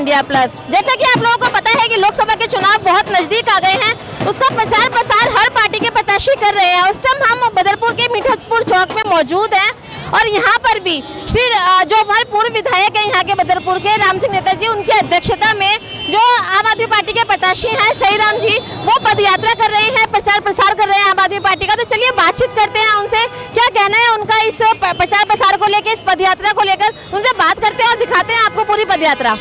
India plus. जैसा कि आप लोगों को पता है कि लोकसभा के चुनाव बहुत नजदीक आ गए हैं, उसका प्रचार प्रसार हर पार्टी के प्रत्याशी कर रहे हैं। उस टाइम हम बदरपुर के मीठतपुर चौक में मौजूद हैं और यहाँ पर भी श्री जो हमारे पूर्व विधायक हैं यहाँ के बदरपुर के राम सिंह नेता जी, उनकी अध्यक्षता में जो आम आदमी पार्टी के प्रत्याशी हैं सही राम जी, वो पद यात्रा कर रहे हैं, प्रचार प्रसार कर रहे हैं आम आदमी पार्टी का। तो चलिए बातचीत करते हैं उनसे, क्या कहना है उनका इस प्रचार प्रसार को लेकर, इस पद यात्रा को लेकर। उनसे बात करते हैं और दिखाते हैं आपको पूरी पद यात्रा।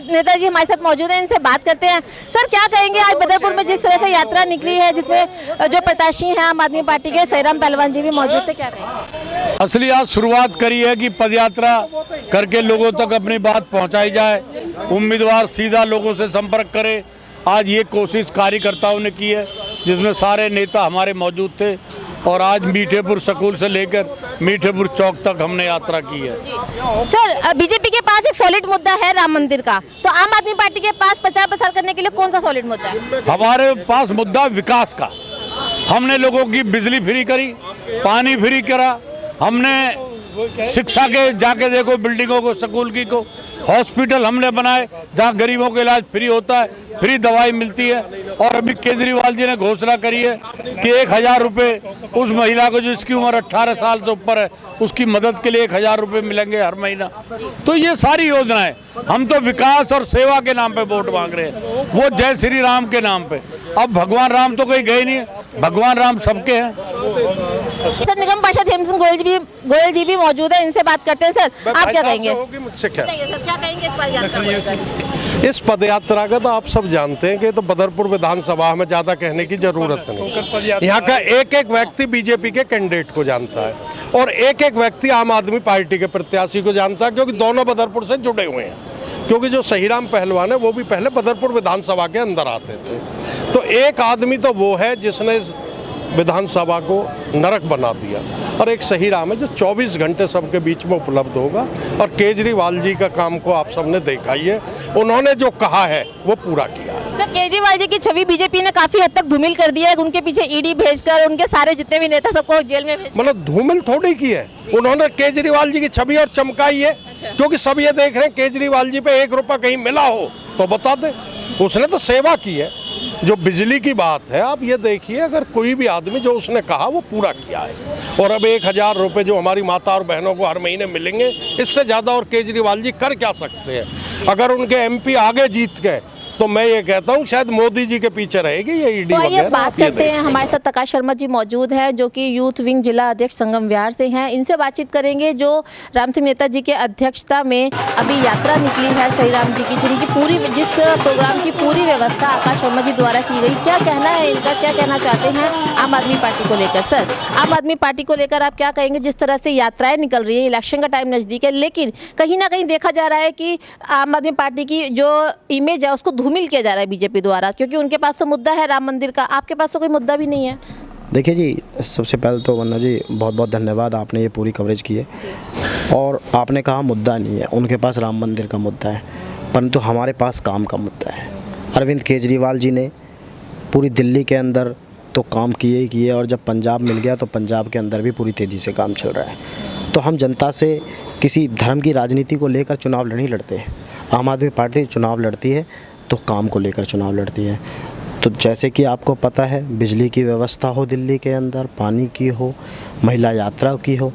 नेताजी हमारे साथ मौजूद हैं, इनसे बात करते हैं। सर क्या कहेंगे, आज बदरपुर में जिस तरह से यात्रा निकली है जिसमें जो प्रत्याशी हैं आम आदमी पार्टी के सहीराम पहलवान जी भी मौजूद थे, क्या कहेंगे? असली आज शुरुआत करी है कि पदयात्रा करके लोगों तक अपनी बात पहुंचाई जाए, उम्मीदवार सीधा लोगों से संपर्क करे। आज ये कोशिश कार्यकर्ताओं ने की है जिसमें सारे नेता हमारे मौजूद थे और आज मीठेपुर स्कूल से लेकर मीठेपुर चौक तक हमने यात्रा की है। सर बीजेपी के पास एक सॉलिड मुद्दा है राम मंदिर का, तो आम आदमी पार्टी के पास प्रचार प्रसार करने के लिए कौन सा सॉलिड मुद्दा है? हमारे पास मुद्दा विकास का। हमने लोगों की बिजली फ्री करी, पानी फ्री करा, हमने शिक्षा के जाके देखो बिल्डिंगों को, स्कूल की को, हॉस्पिटल हमने बनाए जहाँ गरीबों का इलाज फ्री होता है, फ्री दवाई मिलती है। और अभी केजरीवाल जी ने घोषणा करी है कि 1000 रुपये उस महिला को जिसकी उम्र 18 साल से ऊपर है, उसकी मदद के लिए 1000 रुपये मिलेंगे हर महीना। तो ये सारी योजनाएं, हम तो विकास और सेवा के नाम पे वोट मांग रहे हैं, वो जय श्री राम के नाम पे। अब भगवान राम तो कहीं गए नहीं है, भगवान राम सबके हैं। सर निगम पार्षद हेम सिंह गोयल जी भी मौजूद है, इनसे बात करते हैं। सर आप क्या कहेंगे? मुझसे क्या कहेंगे इस पद यात्रा को लेकर? इस पद यात्रा का तो आप सब जानते हैं कि तो बदरपुर विधानसभा में ज्यादा कहने की जरूरत नहीं। यहाँ का एक एक व्यक्ति बीजेपी के कैंडिडेट को जानता है और एक एक व्यक्ति आम आदमी पार्टी के प्रत्याशी को जानता है, क्योंकि दोनों बदरपुर से जुड़े हुए हैं। क्योंकि जो सहीराम पहलवान है वो भी पहले बदरपुर विधानसभा के अंदर आते थे। तो एक आदमी तो वो है जिसने विधानसभा को नरक बना दिया, और एक सहीराम है जो 24 घंटे सबके बीच में उपलब्ध होगा। और केजरीवाल जी का काम को आप सबने देखा ही है, उन्होंने जो कहा है वो पूरा किया है। सर केजरीवाल जी की छवि बीजेपी ने काफी हद तक धूमिल कर दिया है, उनके पीछे ईडी भेजकर उनके सारे जितने भी नेता सबको जेल में भेज। मतलब धूमिल थोड़ी की है, उन्होंने केजरीवाल जी की छवि और चमकाई है। क्योंकि सब ये देख रहे हैं केजरीवाल जी पे 1 रुपया कहीं मिला हो तो बता दे, उसने तो सेवा की है। जो बिजली की बात है, आप ये देखिए, अगर कोई भी आदमी जो उसने कहा वो पूरा किया है। और अब 1000 रुपये जो हमारी माता और बहनों को हर महीने मिलेंगे, इससे ज़्यादा और केजरीवाल जी कर क्या सकते हैं? अगर उनके एमपी आगे जीत गए तो मैं ये कहता हूँ शायद मोदी जी के पीछे रहेगी ये ईडी वगैरह। बात करते हैं, हमारे साथ प्रकाश शर्मा जी मौजूद हैं जो कि यूथ विंग जिला अध्यक्ष संगम विहार से हैं। इनसे बातचीत करेंगे जो राम सिंह नेता जी के अध्यक्षता में अभी यात्रा निकली है सहीराम जी की, जिनकी पूरी जिस प्रोग्राम की पूरी व्यवस्था आकाश शर्मा जी द्वारा की गई। क्या कहना है इनका, क्या कहना चाहते हैं आम आदमी पार्टी को लेकर? सर आम आदमी पार्टी को लेकर आप क्या कहेंगे? जिस तरह से यात्राएं निकल रही है, इलेक्शन का टाइम नजदीक है, लेकिन कहीं ना कहीं देखा जा रहा है कि आम आदमी पार्टी की जो इमेज है उसको धूमिल किया जा रहा है बीजेपी द्वारा, क्योंकि उनके पास तो मुद्दा है राम मंदिर का, आपके पास तो कोई मुद्दा भी नहीं है। देखिए जी, सबसे पहले तो वंदना जी बहुत बहुत धन्यवाद, आपने ये पूरी कवरेज की है। और आपने कहा मुद्दा नहीं है, उनके पास राम मंदिर का मुद्दा है, परंतु हमारे पास काम का मुद्दा है। अरविंद केजरीवाल जी ने पूरी दिल्ली के अंदर तो काम किए ही किए, और जब पंजाब मिल गया तो पंजाब के अंदर भी पूरी तेज़ी से काम चल रहा है। तो हम जनता से किसी धर्म की राजनीति को लेकर चुनाव नहीं लड़ते। आम आदमी पार्टी चुनाव लड़ती है तो काम को लेकर चुनाव लड़ती है। तो जैसे कि आपको पता है, बिजली की व्यवस्था हो दिल्ली के अंदर, पानी की हो, महिला यात्रा की हो,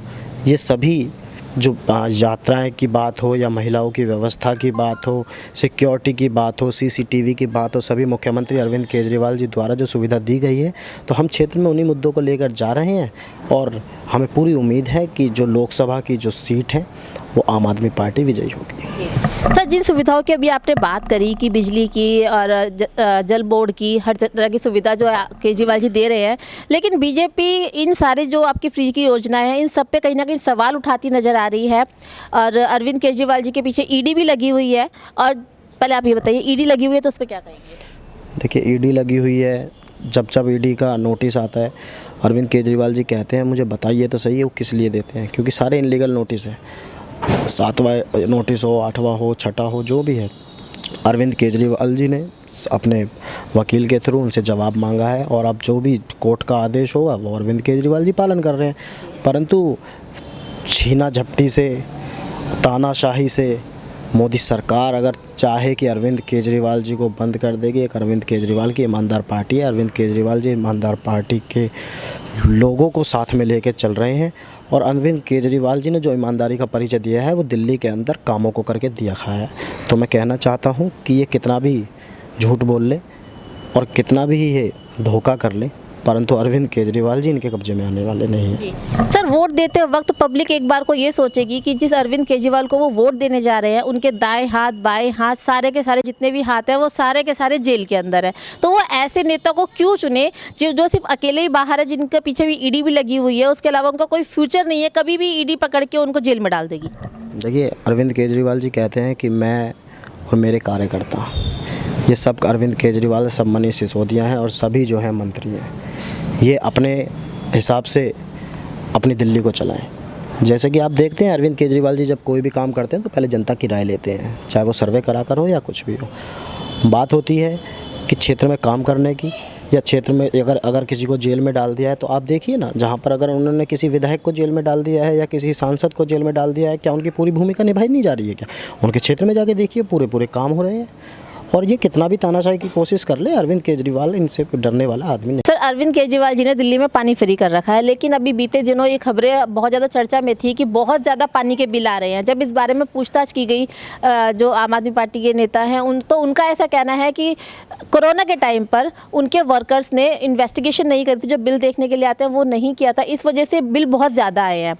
ये सभी जो यात्राएं की बात हो या महिलाओं की व्यवस्था की बात हो, सिक्योरिटी की बात हो, सीसीटीवी की बात हो, सभी मुख्यमंत्री अरविंद केजरीवाल जी द्वारा जो सुविधा दी गई है, तो हम क्षेत्र में उन्हीं मुद्दों को लेकर जा रहे हैं और हमें पूरी उम्मीद है कि जो लोकसभा की जो सीट है वो आम आदमी पार्टी विजयी होगी। सर, जिन सुविधाओं की अभी आपने बात करी कि बिजली की और जल बोर्ड की, हर तरह की सुविधा जो केजरीवाल जी दे रहे हैं, लेकिन बीजेपी इन सारे जो आपकी फ्री की योजनाएं हैं इन सब पे कहीं ना कहीं सवाल उठाती नज़र आ रही है और अरविंद केजरीवाल जी के पीछे ईडी भी लगी हुई है। और पहले आप ये बताइए, ईडी लगी हुई है तो उस पर क्या कहेंगे? देखिए, ईडी लगी हुई है, जब ईडी का नोटिस आता है अरविंद केजरीवाल जी कहते हैं मुझे बताइए तो सही है वो किस लिए देते हैं, क्योंकि सारे इनलीगल नोटिस है, 7वां नोटिस हो, 8वां हो, 6ठा हो, जो भी है, अरविंद केजरीवाल जी ने अपने वकील के थ्रू उनसे जवाब मांगा है और अब जो भी कोर्ट का आदेश होगा वो अरविंद केजरीवाल जी पालन कर रहे हैं। परंतु छीना झपटी से, तानाशाही से मोदी सरकार अगर चाहे कि अरविंद केजरीवाल जी को बंद कर देगी, एक अरविंद केजरीवाल की ईमानदार पार्टी है, अरविंद केजरीवाल जी ईमानदार पार्टी के लोगों को साथ में लेकर चल रहे हैं और अरविंद केजरीवाल जी ने जो ईमानदारी का परिचय दिया है वो दिल्ली के अंदर कामों को करके दिया है। तो मैं कहना चाहता हूँ कि ये कितना भी झूठ बोल ले और कितना भी ये धोखा कर ले, परंतु अरविंद केजरीवाल जी इनके कब्जे में आने वाले नहीं हैं। सर, वोट देते वक्त पब्लिक एक बार को ये सोचेगी कि जिस अरविंद केजरीवाल को वो वोट देने जा रहे हैं उनके दाएं हाथ, बाएं हाथ, सारे के सारे जितने भी हाथ हैं वो सारे के सारे जेल के अंदर है, तो वो ऐसे नेता को क्यों चुने जो सिर्फ अकेले ही बाहर है, जिनके पीछे भी ईडी भी लगी हुई है, उसके अलावा उनका कोई फ्यूचर नहीं है, कभी भी ईडी पकड़ के उनको जेल में डाल देगी? देखिए, अरविंद केजरीवाल जी कहते हैं कि मैं और मेरे कार्यकर्ता, ये सब अरविंद केजरीवाल सब मनीष सिसोदिया हैं और सभी जो हैं मंत्री हैं, ये अपने हिसाब से अपनी दिल्ली को चलाएं। जैसे कि आप देखते हैं अरविंद केजरीवाल जी जब कोई भी काम करते हैं तो पहले जनता की राय लेते हैं, चाहे वो सर्वे करा कर हो या कुछ भी हो। बात होती है कि क्षेत्र में काम करने की या क्षेत्र में अगर किसी को जेल में डाल दिया है तो आप देखिए ना, जहाँ पर अगर उन्होंने किसी विधायक को जेल में डाल दिया है या किसी सांसद को जेल में डाल दिया है, क्या उनकी पूरी भूमिका निभाई नहीं जा रही है? क्या उनके क्षेत्र में जाके देखिए पूरे काम हो रहे हैं। और ये कितना भी तानाशाही की कोशिश कर ले, अरविंद केजरीवाल इनसे डरने वाला आदमी नहीं। सर, अरविंद केजरीवाल जी ने दिल्ली में पानी फ्री कर रखा है, लेकिन अभी बीते दिनों ये खबरें बहुत ज़्यादा चर्चा में थी कि बहुत ज़्यादा पानी के बिल आ रहे हैं। जब इस बारे में पूछताछ की गई जो आम आदमी पार्टी के नेता हैं उनका ऐसा कहना है कि कोरोना के टाइम पर उनके वर्कर्स ने इन्वेस्टिगेशन नहीं करी थी, जो बिल देखने के लिए आते हैं वो नहीं किया था, इस वजह से बिल बहुत ज़्यादा आए हैं।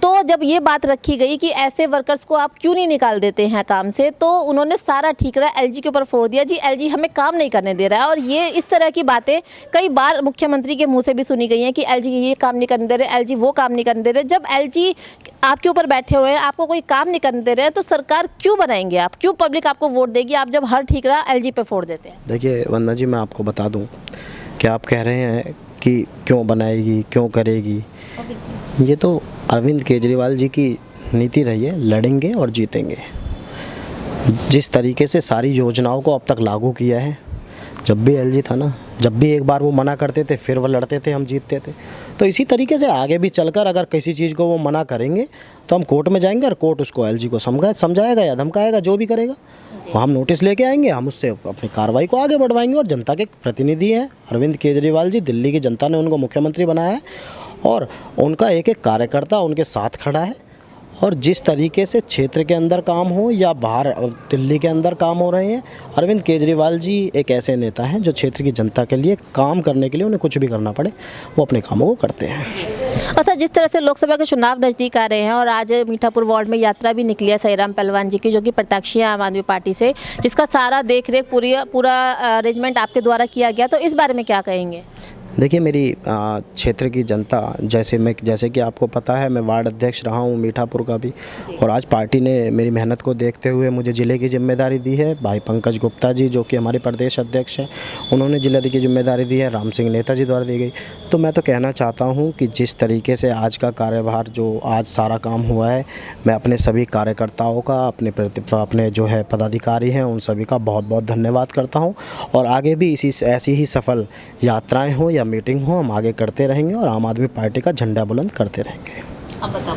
तो जब ये बात रखी गई कि ऐसे वर्कर्स को आप क्यों नहीं निकाल देते हैं काम से, तो उन्होंने सारा ठीकरा एलजी के ऊपर फोड़ दिया, जी एलजी हमें काम नहीं करने दे रहा है। और ये इस तरह की बातें कई बार मुख्यमंत्री के मुंह से भी सुनी गई हैं कि एलजी ये काम नहीं करने दे रहे, एलजी वो काम नहीं करने दे रहे। जब एलजी आपके ऊपर बैठे हुए हैं, आपको कोई काम नहीं करने दे रहे हैं, तो सरकार क्यों बनाएंगे आप? क्यों पब्लिक आपको वोट देगी आप जब हर ठीकरा एलजी पे फोड़ देते हैं? देखिए वंदना जी, मैं आपको बता दूं कि आप कह रहे हैं कि क्यों बनाएगी, क्यों करेगी, ये तो अरविंद केजरीवाल जी की नीति रही है, लड़ेंगे और जीतेंगे। जिस तरीके से सारी योजनाओं को अब तक लागू किया है, जब भी एलजी था ना, जब भी एक बार वो मना करते थे फिर वो लड़ते थे, हम जीतते थे, तो इसी तरीके से आगे भी चलकर अगर किसी चीज़ को वो मना करेंगे तो हम कोर्ट में जाएंगे और कोर्ट उसको एलजी को समझाएगा या धमकाएगा, जो भी करेगा हम नोटिस लेके आएंगे, हम उससे अपनी कार्रवाई को आगे बढ़वाएंगे। और जनता के प्रतिनिधि हैं अरविंद केजरीवाल जी, दिल्ली की जनता ने उनको मुख्यमंत्री बनाया है और उनका एक एक कार्यकर्ता उनके साथ खड़ा है। और जिस तरीके से क्षेत्र के अंदर काम हो या बाहर दिल्ली के अंदर काम हो रहे हैं, अरविंद केजरीवाल जी एक ऐसे नेता हैं जो क्षेत्र की जनता के लिए काम करने के लिए उन्हें कुछ भी करना पड़े वो अपने कामों को करते हैं। अच्छा, जिस तरह से लोकसभा के चुनाव नज़दीक आ रहे हैं और आज मीठापुर वार्ड में यात्रा भी निकली है सहीराम पहलवान जी की, जो कि प्रत्याशी है आम आदमी पार्टी से, जिसका सारा देख रेख पूरा अरेंजमेंट आपके द्वारा किया गया, तो इस बारे में क्या कहेंगे? देखिए, मेरी क्षेत्र की जनता, जैसे कि आपको पता है मैं वार्ड अध्यक्ष रहा हूँ मीठापुर का भी, और आज पार्टी ने मेरी मेहनत को देखते हुए मुझे ज़िले की जिम्मेदारी दी है। भाई पंकज गुप्ता जी जो कि हमारे प्रदेश अध्यक्ष हैं, उन्होंने ज़िले की जिम्मेदारी दी है, राम सिंह नेता जी द्वारा दी गई। तो मैं तो कहना चाहता हूँ कि जिस तरीके से आज का कार्यभार जो आज सारा काम हुआ है, मैं अपने सभी कार्यकर्ताओं का, अपने जो है पदाधिकारी हैं उन सभी का बहुत बहुत धन्यवाद करता हूँ। और आगे भी ऐसी ही सफल यात्राएँ हों या मीटिंग हो, हम आगे करते रहेंगे और आम आदमी पार्टी का झंडा बुलंद करते रहेंगे। अब बताओ।